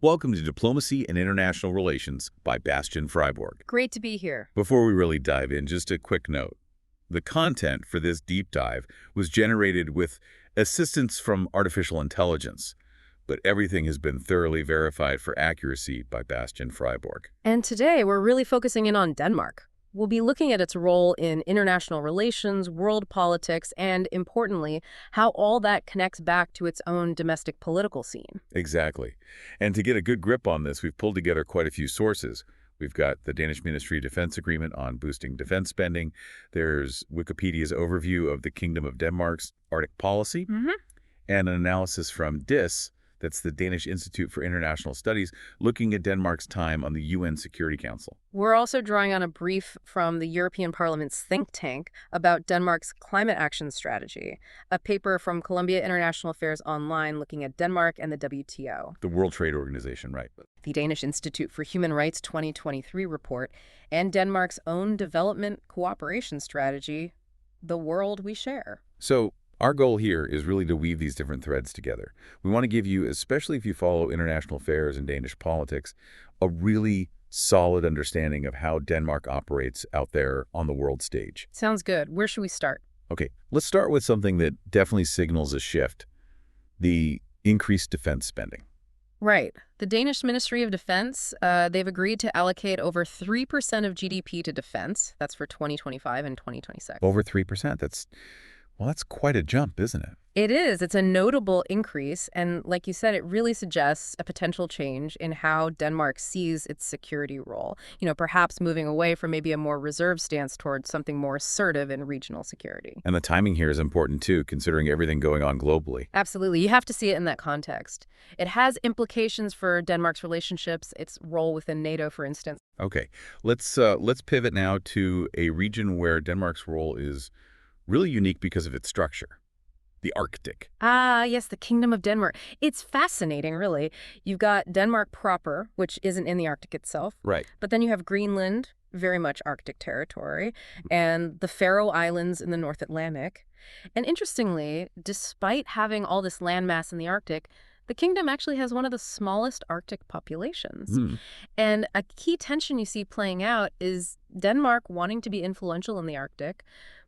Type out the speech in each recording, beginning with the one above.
Welcome to Diplomacy and International Relations by Bastian Freiburg. Great to be here. Before we really dive in, just a quick note. The content for this deep dive was generated with assistance from artificial intelligence, but everything has been thoroughly verified for accuracy by Bastian Freiburg. And today we're really focusing in on Denmark. We'll be looking at its role in international relations, world politics, and, importantly, how all that connects back to its own domestic political scene. Exactly. And to get a good grip on this, we've pulled together quite a few sources. We've got the Danish Ministry of Defense Agreement on boosting defense spending. There's Wikipedia's overview of the Kingdom of Denmark's Arctic policy, and an analysis from DIS, that's the Danish Institute for International Studies, looking at Denmark's time on the UN Security Council. We're also drawing on a brief from the European Parliament's think tank about Denmark's climate action strategy, a paper from Columbia International Affairs Online looking at Denmark and the WTO. The World Trade Organization, right. The Danish Institute for Human Rights 2023 report, and Denmark's own development cooperation strategy, The World We Share. So our goal here is really to weave these different threads together. We want to give you, especially if you follow international affairs and Danish politics, a really solid understanding of how Denmark operates out there on the world stage. Sounds good. Where should we start? Okay, let's start with something that definitely signals a shift, the increased defense spending. Right. The Danish Ministry of Defense, they've agreed to allocate over 3% of GDP to defense. That's for 2025 and 2026. Over 3%. That's quite a jump, isn't it? It is. It's a notable increase. And like you said, it really suggests a potential change in how Denmark sees its security role. Perhaps moving away from maybe a more reserved stance towards something more assertive in regional security. And the timing here is important, too, considering everything going on globally. Absolutely. You have to see it in that context. It has implications for Denmark's relationships, its role within NATO, for instance. Okay, let's pivot now to a region where Denmark's role is really unique because of its structure, the Arctic. Ah, yes, the Kingdom of Denmark. It's fascinating, really. You've got Denmark proper, which isn't in the Arctic itself. Right. But then you have Greenland, very much Arctic territory, and the Faroe Islands in the North Atlantic. And interestingly, despite having all this landmass in the Arctic, the kingdom actually has one of the smallest Arctic populations. And a key tension you see playing out is Denmark wanting to be influential in the Arctic,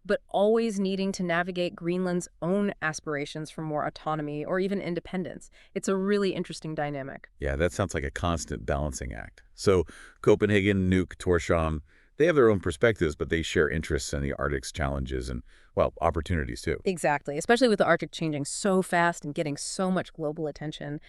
but always needing to navigate Greenland's own aspirations for more autonomy or even independence. It's a really interesting dynamic. Yeah, that sounds like a constant balancing act. So Copenhagen, Nuuk, Tórshavn, they have their own perspectives, but they share interests in the Arctic's challenges and, well, opportunities, too. Exactly, especially with the Arctic changing so fast and getting so much global attention.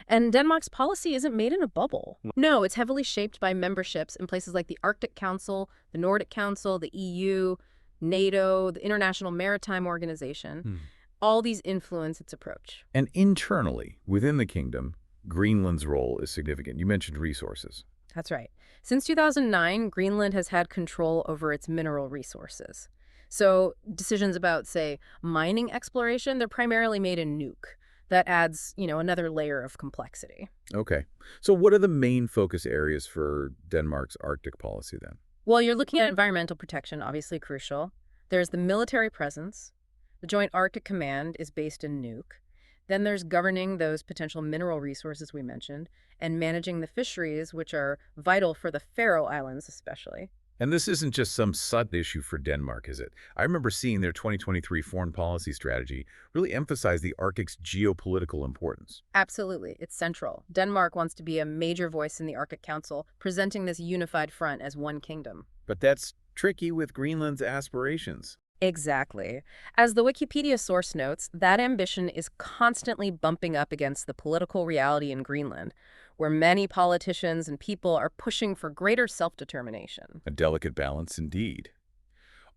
And Denmark's policy isn't made in a bubble. No, it's heavily shaped by memberships in places like the Arctic Council, the Nordic Council, the EU, NATO, the International Maritime Organization. All these influence its approach. And internally, within the kingdom, Greenland's role is significant. You mentioned resources. That's right. Since 2009, Greenland has had control over its mineral resources. So decisions about, say, mining exploration, they're primarily made in Nuuk. That adds, another layer of complexity. Okay. So what are the main focus areas for Denmark's Arctic policy then? Well, you're looking at environmental protection, obviously crucial. There's the military presence. The Joint Arctic Command is based in Nuuk. Then there's governing those potential mineral resources we mentioned and managing the fisheries, which are vital for the Faroe Islands especially. And this isn't just some side issue for Denmark, is it? I remember seeing their 2023 foreign policy strategy really emphasize the Arctic's geopolitical importance. Absolutely. It's central. Denmark wants to be a major voice in the Arctic Council, presenting this unified front as one kingdom. But that's tricky with Greenland's aspirations. Exactly. As the Wikipedia source notes, that ambition is constantly bumping up against the political reality in Greenland, where many politicians and people are pushing for greater self-determination. A delicate balance indeed.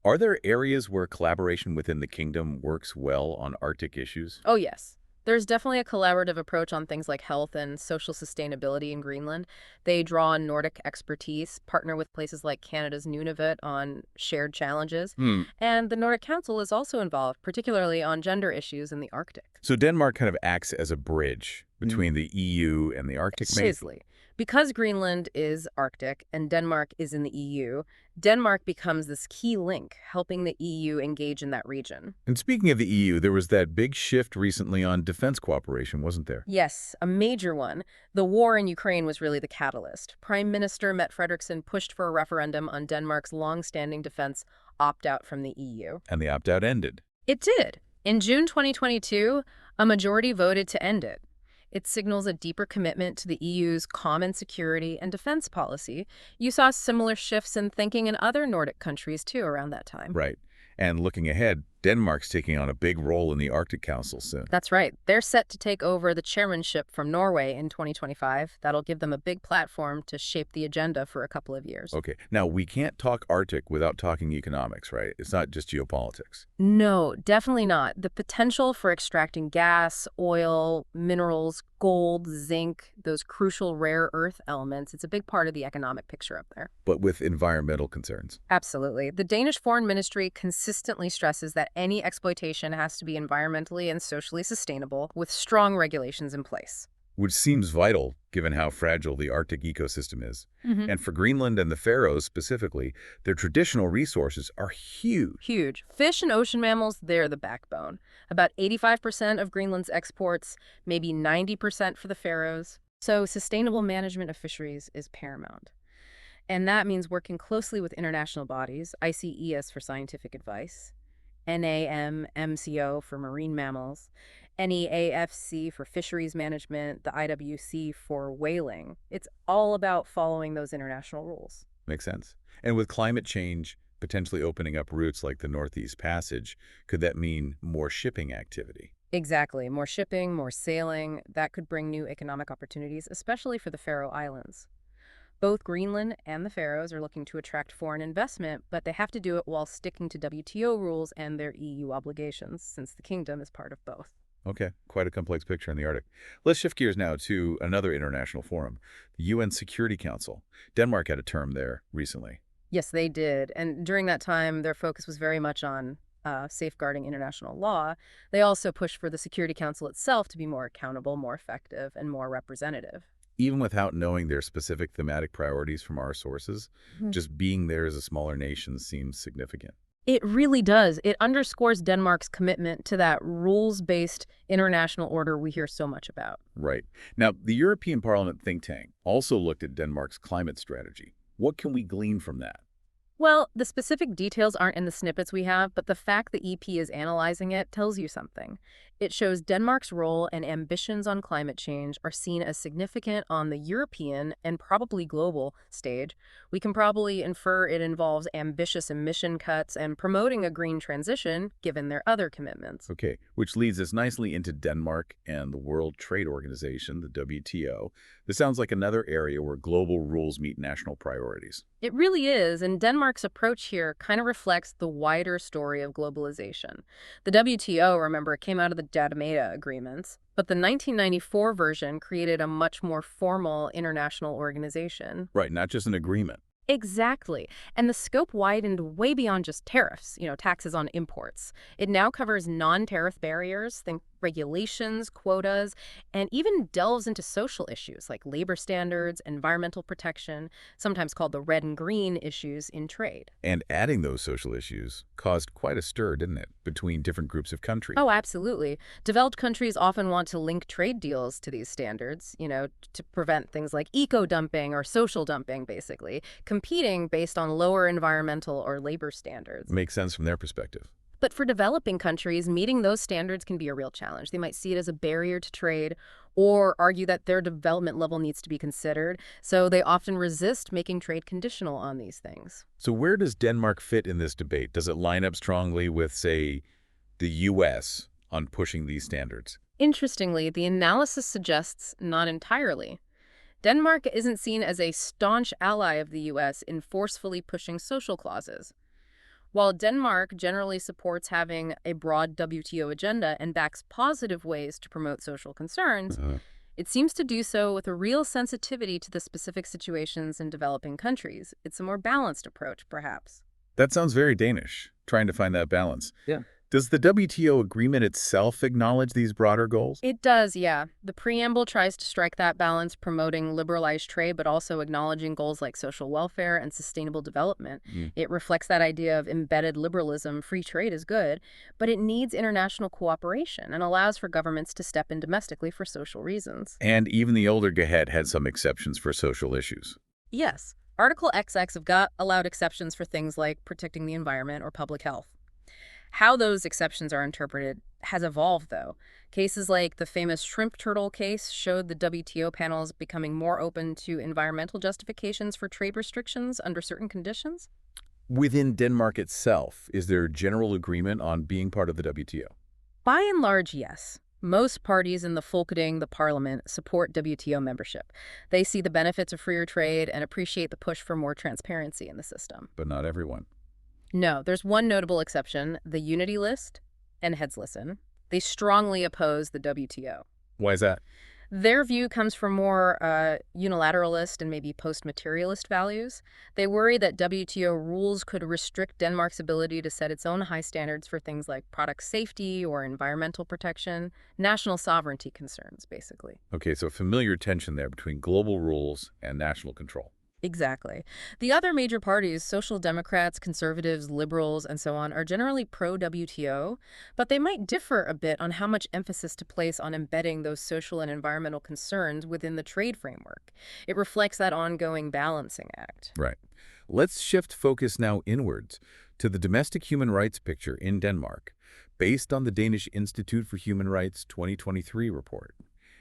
Are there areas where collaboration within the kingdom works well on Arctic issues? Oh, yes. There's definitely a collaborative approach on things like health and social sustainability in Greenland. They draw on Nordic expertise, partner with places like Canada's Nunavut on shared challenges. And the Nordic Council is also involved, particularly on gender issues in the Arctic. So Denmark kind of acts as a bridge between the EU and the Arctic, maybe? Precisely. Because Greenland is Arctic and Denmark is in the EU, Denmark becomes this key link, helping the EU engage in that region. And speaking of the EU, there was that big shift recently on defense cooperation, wasn't there? Yes, a major one. The war in Ukraine was really the catalyst. Prime Minister Mette Frederiksen pushed for a referendum on Denmark's long-standing defense opt-out from the EU. And the opt-out ended. It did. In June 2022, a majority voted to end it. It signals a deeper commitment to the EU's common security and defense policy. You saw similar shifts in thinking in other Nordic countries, too, around that time. Right. And looking ahead, Denmark's taking on a big role in the Arctic Council soon. That's right. They're set to take over the chairmanship from Norway in 2025. That'll give them a big platform to shape the agenda for a couple of years. Okay. Now, we can't talk Arctic without talking economics, right? It's not just geopolitics. No, definitely not. The potential for extracting gas, oil, minerals, gold, zinc, those crucial rare earth elements, it's a big part of the economic picture up there. But with environmental concerns. Absolutely. The Danish Foreign Ministry consistently stresses that any exploitation has to be environmentally and socially sustainable, with strong regulations in place. Which seems vital, given how fragile the Arctic ecosystem is. And for Greenland and the Faroes specifically, their traditional resources are huge. Huge. Fish and ocean mammals, they're the backbone. About 85% of Greenland's exports, maybe 90% for the Faroes. So sustainable management of fisheries is paramount. And that means working closely with international bodies, ICES for scientific advice, NAMMCO for marine mammals, NEAFC for fisheries management, the IWC for whaling. It's all about following those international rules. Makes sense. And with climate change potentially opening up routes like the Northeast Passage, could that mean more shipping activity? Exactly. More shipping, more sailing. That could bring new economic opportunities, especially for the Faroe Islands. Both Greenland and the Faroes are looking to attract foreign investment, but they have to do it while sticking to WTO rules and their EU obligations, since the kingdom is part of both. Okay, quite a complex picture in the Arctic. Let's shift gears now to another international forum, the UN Security Council. Denmark had a term there recently. Yes, they did. And during that time, their focus was very much on safeguarding international law. They also pushed for the Security Council itself to be more accountable, more effective, and more representative. Even without knowing their specific thematic priorities from our sources, just being there as a smaller nation seems significant. It really does. It underscores Denmark's commitment to that rules-based international order we hear so much about. Right. Now, the European Parliament think tank also looked at Denmark's climate strategy. What can we glean from that? Well, the specific details aren't in the snippets we have, but the fact the EP is analyzing it tells you something. It shows Denmark's role and ambitions on climate change are seen as significant on the European and probably global stage. We can probably infer it involves ambitious emission cuts and promoting a green transition, given their other commitments. Okay, which leads us nicely into Denmark and the World Trade Organization, the WTO. This sounds like another area where global rules meet national priorities. It really is, and Denmark's approach here kind of reflects the wider story of globalization. The WTO, remember, came out of the Jatamata agreements, but the 1994 version created a much more formal international organization. Right, not just an agreement. Exactly. And the scope widened way beyond just tariffs, taxes on imports. It now covers non-tariff barriers, think regulations, quotas, and even delves into social issues like labor standards, environmental protection, sometimes called the red and green issues in trade. And adding those social issues caused quite a stir, didn't it, between different groups of countries? Oh, absolutely. Developed countries often want to link trade deals to these standards, to prevent things like eco-dumping or social dumping, basically, competing based on lower environmental or labor standards. Makes sense from their perspective. But for developing countries, meeting those standards can be a real challenge. They might see it as a barrier to trade or argue that their development level needs to be considered. So they often resist making trade conditional on these things. So where does Denmark fit in this debate? Does it line up strongly with, say, the U.S. on pushing these standards? Interestingly, the analysis suggests not entirely. Denmark isn't seen as a staunch ally of the U.S. in forcefully pushing social clauses. While Denmark generally supports having a broad WTO agenda and backs positive ways to promote social concerns, it seems to do so with a real sensitivity to the specific situations in developing countries. It's a more balanced approach, perhaps. That sounds very Danish, trying to find that balance. Yeah. Does the WTO agreement itself acknowledge these broader goals? It does, yeah. The preamble tries to strike that balance, promoting liberalized trade, but also acknowledging goals like social welfare and sustainable development. Mm. It reflects that idea of embedded liberalism. Free trade is good, but it needs international cooperation and allows for governments to step in domestically for social reasons. And even the older GAHET had some exceptions for social issues. Yes, Article XX of GATT allowed exceptions for things like protecting the environment or public health. How those exceptions are interpreted has evolved, though. Cases like the famous shrimp turtle case showed the WTO panels becoming more open to environmental justifications for trade restrictions under certain conditions. Within Denmark itself, is there general agreement on being part of the WTO? By and large, yes. Most parties in the Folketing, the parliament, support WTO membership. They see the benefits of freer trade and appreciate the push for more transparency in the system. But not everyone. No, there's one notable exception, the Unity List and Heads Listen. They strongly oppose the WTO. Why is that? Their view comes from more unilateralist and maybe post-materialist values. They worry that WTO rules could restrict Denmark's ability to set its own high standards for things like product safety or environmental protection, national sovereignty concerns, basically. Okay, so familiar tension there between global rules and national control. Exactly. The other major parties, Social Democrats, Conservatives, Liberals, and so on, are generally pro-WTO, but they might differ a bit on how much emphasis to place on embedding those social and environmental concerns within the trade framework. It reflects that ongoing balancing act. Right. Let's shift focus now inwards to the domestic human rights picture in Denmark, based on the Danish Institute for Human Rights 2023 report.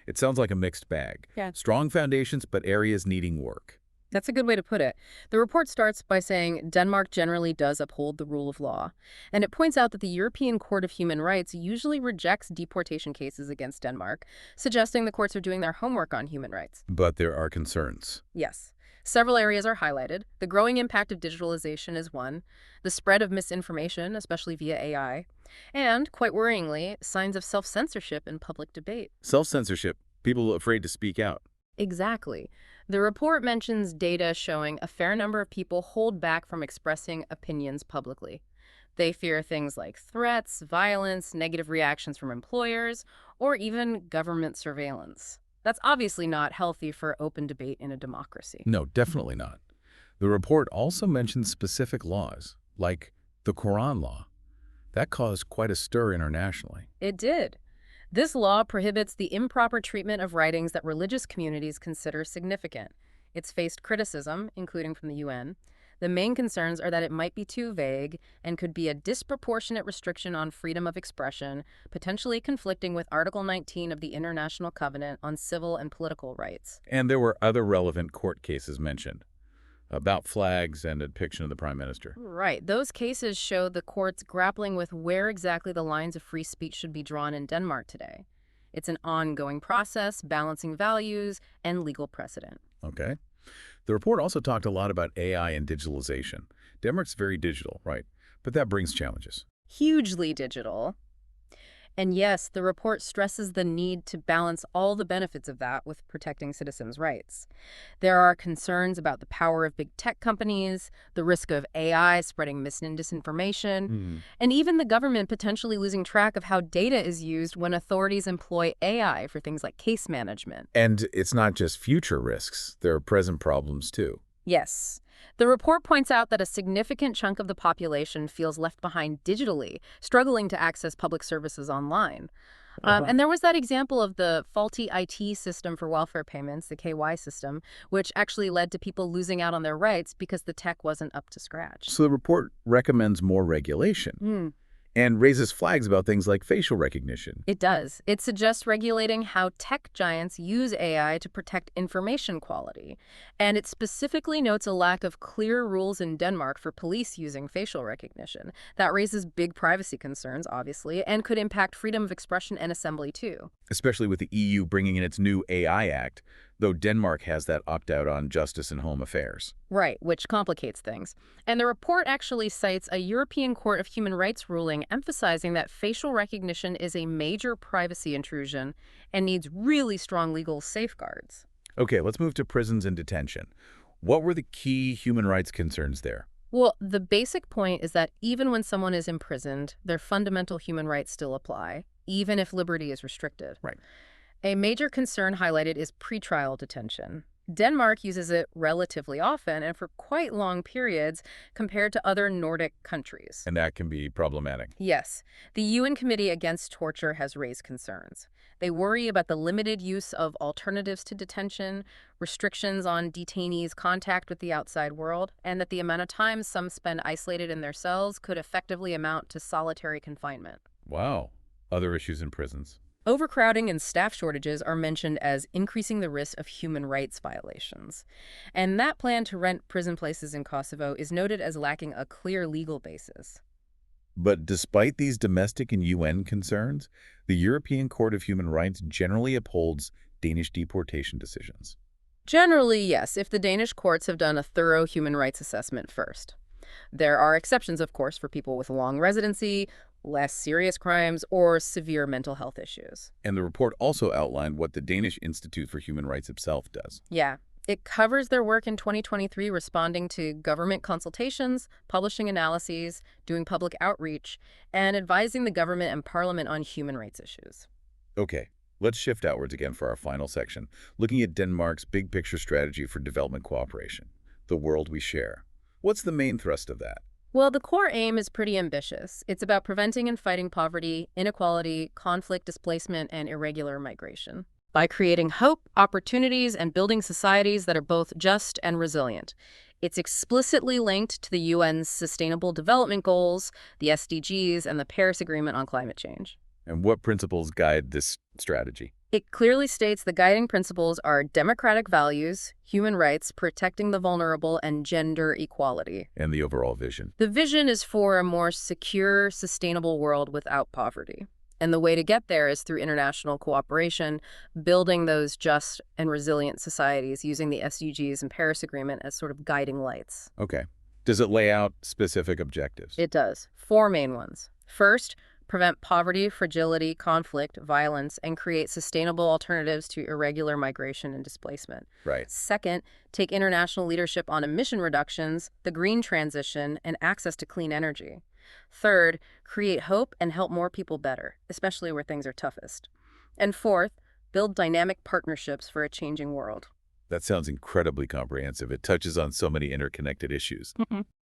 It sounds like a mixed bag. Yeah. Strong foundations, but areas needing work. That's a good way to put it. The report starts by saying Denmark generally does uphold the rule of law, and it points out that the European Court of Human Rights usually rejects deportation cases against Denmark, suggesting the courts are doing their homework on human rights. But there are concerns. Yes. Several areas are highlighted. The growing impact of digitalization is one, the spread of misinformation, especially via AI, and, quite worryingly, signs of self-censorship in public debate. Self-censorship, people afraid to speak out. Exactly. The report mentions data showing a fair number of people hold back from expressing opinions publicly. They fear things like threats, violence, negative reactions from employers, or even government surveillance. That's obviously not healthy for open debate in a democracy. No, definitely not. The report also mentions specific laws, like the Quran law. That caused quite a stir internationally. It did. This law prohibits the improper treatment of writings that religious communities consider significant. It's faced criticism, including from the UN. The main concerns are that it might be too vague and could be a disproportionate restriction on freedom of expression, potentially conflicting with Article 19 of the International Covenant on Civil and Political Rights. And there were other relevant court cases mentioned about flags and a depiction of the prime minister. Right. Those cases show the courts grappling with where exactly the lines of free speech should be drawn in Denmark today. It's an ongoing process, balancing values and legal precedent. Okay. The report also talked a lot about AI and digitalization. Denmark's very digital, right? But that brings challenges. Hugely digital. And yes, the report stresses the need to balance all the benefits of that with protecting citizens' rights. There are concerns about the power of big tech companies, the risk of AI spreading mis and disinformation, and even the government potentially losing track of how data is used when authorities employ AI for things like case management. And it's not just future risks. There are present problems, too. Yes. The report points out that a significant chunk of the population feels left behind digitally, struggling to access public services online. And there was that example of the faulty IT system for welfare payments, the KY system, which actually led to people losing out on their rights because the tech wasn't up to scratch. So the report recommends more regulation and raises flags about things like facial recognition. It does. It suggests regulating how tech giants use AI to protect information quality. And it specifically notes a lack of clear rules in Denmark for police using facial recognition. That raises big privacy concerns, obviously, and could impact freedom of expression and assembly, too. Especially with the EU bringing in its new AI Act, though Denmark has that opt-out on justice and home affairs. Right, which complicates things. And the report actually cites a European Court of Human Rights ruling emphasizing that facial recognition is a major privacy intrusion and needs really strong legal safeguards. Okay, let's move to prisons and detention. What were the key human rights concerns there? Well, the basic point is that even when someone is imprisoned, their fundamental human rights still apply, even if liberty is restricted. Right. A major concern highlighted is pretrial detention. Denmark uses it relatively often and for quite long periods compared to other Nordic countries. And that can be problematic. Yes, the UN Committee Against Torture has raised concerns. They worry about the limited use of alternatives to detention, restrictions on detainees' contact with the outside world, and that the amount of time some spend isolated in their cells could effectively amount to solitary confinement. Wow. Other issues in prisons. Overcrowding and staff shortages are mentioned as increasing the risk of human rights violations. And that plan to rent prison places in Kosovo is noted as lacking a clear legal basis. But despite these domestic and UN concerns, the European Court of Human Rights generally upholds Danish deportation decisions. Generally, yes, if the Danish courts have done a thorough human rights assessment first. There are exceptions, of course, for people with long residency, less serious crimes, or severe mental health issues. And the report also outlined what the Danish Institute for Human Rights itself does. Yeah, it covers their work in 2023 responding to government consultations, publishing analyses, doing public outreach, and advising the government and parliament on human rights issues. Okay, let's shift outwards again for our final section, looking at Denmark's big picture strategy for development cooperation, the world we share. What's the main thrust of that? Well, the core aim is pretty ambitious. It's about preventing and fighting poverty, inequality, conflict, displacement, and irregular migration by creating hope, opportunities, and building societies that are both just and resilient. It's explicitly linked to the UN's Sustainable Development Goals, the SDGs, and the Paris Agreement on Climate Change. And what principles guide this strategy? It clearly states the guiding principles are democratic values, human rights, protecting the vulnerable, and gender equality. And the overall vision? The vision is for a more secure, sustainable world without poverty. And the way to get there is through international cooperation, building those just and resilient societies using the SDGs and Paris Agreement as sort of guiding lights. Okay. Does it lay out specific objectives? It does. 4 main ones. First, prevent poverty, fragility, conflict, violence, and create sustainable alternatives to irregular migration and displacement. Right. Second, take international leadership on emission reductions, the green transition, and access to clean energy. Third, create hope and help more people better, especially where things are toughest. And fourth, build dynamic partnerships for a changing world. That sounds incredibly comprehensive. It touches on so many interconnected issues.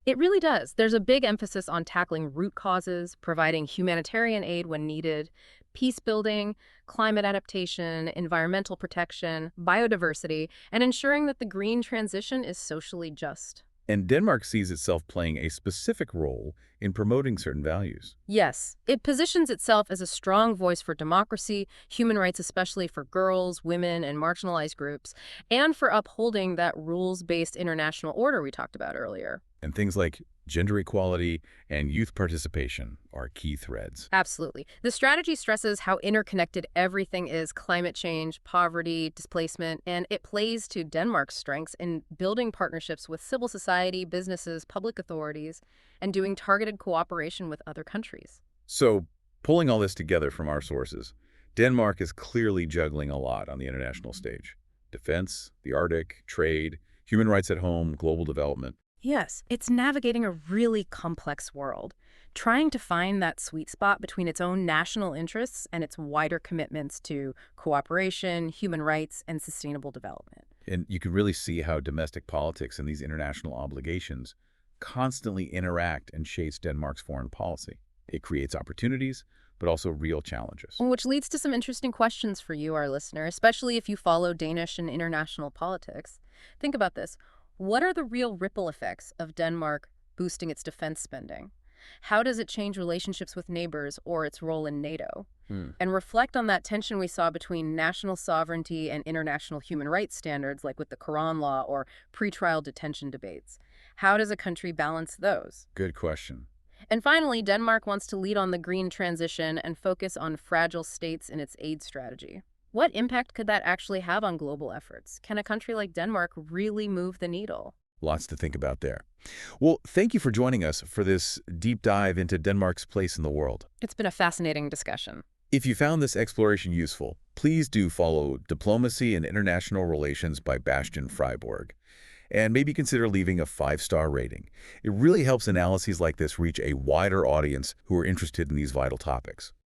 It really does. There's a big emphasis on tackling root causes, providing humanitarian aid when needed, peace building, climate adaptation, environmental protection, biodiversity, and ensuring that the green transition is socially just. And Denmark sees itself playing a specific role in promoting certain values. Yes, it positions itself as a strong voice for democracy, human rights especially for girls, women, and marginalized groups, and for upholding that rules-based international order we talked about earlier. And things like gender equality and youth participation are key threads. Absolutely. The strategy stresses how interconnected everything is: climate change, poverty, displacement, and it plays to Denmark's strengths in building partnerships with civil society, businesses, public authorities, and doing targeted cooperation with other countries. So, pulling all this together from our sources, Denmark is clearly juggling a lot on the international stage. Defense, the Arctic, trade, human rights at home, global development. Yes, it's navigating a really complex world, trying to find that sweet spot between its own national interests and its wider commitments to cooperation, human rights, and sustainable development. And you can really see how domestic politics and these international obligations constantly interact and shapes Denmark's foreign policy. It creates opportunities, but also real challenges. Which leads to some interesting questions for you, our listener, especially if you follow Danish and international politics. Think about this. What are the real ripple effects of Denmark boosting its defense spending? How does it change relationships with neighbors or its role in NATO? And reflect on that tension we saw between national sovereignty and international human rights standards, like with the Quran law or pretrial detention debates. How does a country balance those? Good question. And finally, Denmark wants to lead on the green transition and focus on fragile states in its aid strategy. What impact could that actually have on global efforts? Can a country like Denmark really move the needle? Lots to think about there. Well, thank you for joining us for this deep dive into Denmark's place in the world. It's been a fascinating discussion. If you found this exploration useful, please do follow Diplomacy and International Relations by Bastian Freiburg. and maybe consider leaving a 5-star rating. It really helps analyses like this reach a wider audience who are interested in these vital topics.